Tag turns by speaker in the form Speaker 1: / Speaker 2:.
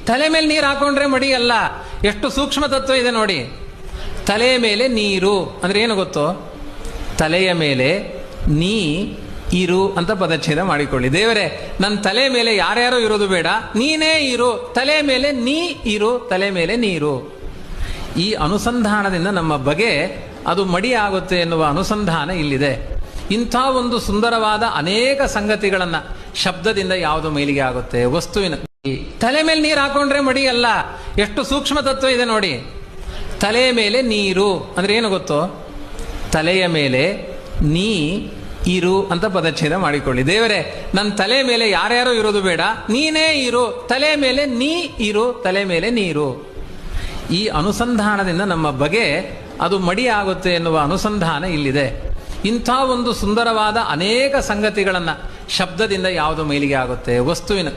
Speaker 1: ತಲೆ ಮೇಲೆ ನೀರು ಹಾಕೊಂಡ್ರೆ ಮಡಿ ಅಲ್ಲ. ಎಷ್ಟು ಸೂಕ್ಷ್ಮ ತತ್ವ ಇದೆ ನೋಡಿ. ತಲೆಯ ಮೇಲೆ ನೀರು ಅಂದ್ರೆ ಏನು ಗೊತ್ತೋ? ತಲೆಯ ಮೇಲೆ ನೀ ಇರು ಅಂತ ಪದಚ್ಛೇದ ಮಾಡಿಕೊಳ್ಳಿ. ದೇವರೇ, ನನ್ನ ತಲೆ ಮೇಲೆ ಯಾರ್ಯಾರೋ ಇರೋದು ಬೇಡ, ನೀನೇ ಇರು. ತಲೆ ಮೇಲೆ ನೀ ಇರು, ತಲೆ ಮೇಲೆ ನೀರು. ಈ ಅನುಸಂಧಾನದಿಂದ ನಮ್ಮ ಬಗೆ ಅದು ಮಡಿ ಆಗುತ್ತೆ ಎನ್ನುವ ಅನುಸಂಧಾನ ಇಲ್ಲಿದೆ. ಇಂಥ ಒಂದು ಸುಂದರವಾದ ಅನೇಕ ಸಂಗತಿಗಳನ್ನ ಶಬ್ದದಿಂದ ಯಾವುದು ಮೈಲಿಗೆ ಆಗುತ್ತೆ? ವಸ್ತುವಿನ ತಲೆ ಮೇಲೆ ನೀರು ಹಾಕೊಂಡ್ರೆ ಮಡಿ ಅಲ್ಲ. ಎಷ್ಟು ಸೂಕ್ಷ್ಮ ತತ್ವ ಇದೆ ನೋಡಿ. ತಲೆಯ ಮೇಲೆ ನೀರು ಅಂದ್ರೆ ಏನು ಗೊತ್ತೋ? ತಲೆಯ ಮೇಲೆ ನೀ ಇರು ಅಂತ ಪದಚ್ಛೇದ ಮಾಡಿಕೊಳ್ಳಿ. ದೇವರೇ, ನನ್ನ ತಲೆ ಮೇಲೆ ಯಾರ್ಯಾರೋ ಇರೋದು ಬೇಡ, ನೀನೇ ಇರು. ತಲೆ ಮೇಲೆ ನೀ ಇರು, ತಲೆ ಮೇಲೆ ನೀರು. ಈ ಅನುಸಂಧಾನದಿಂದ ನಮ್ಮ ಬಗೆ ಅದು ಮಡಿ ಆಗುತ್ತೆ ಎನ್ನುವ ಅನುಸಂಧಾನ ಇಲ್ಲಿದೆ. ಇಂಥ ಒಂದು ಸುಂದರವಾದ ಅನೇಕ ಸಂಗತಿಗಳನ್ನ ಶಬ್ದದಿಂದ ಯಾವುದು ಮೈಲಿಗೆ ಆಗುತ್ತೆ? ವಸ್ತುವಿನ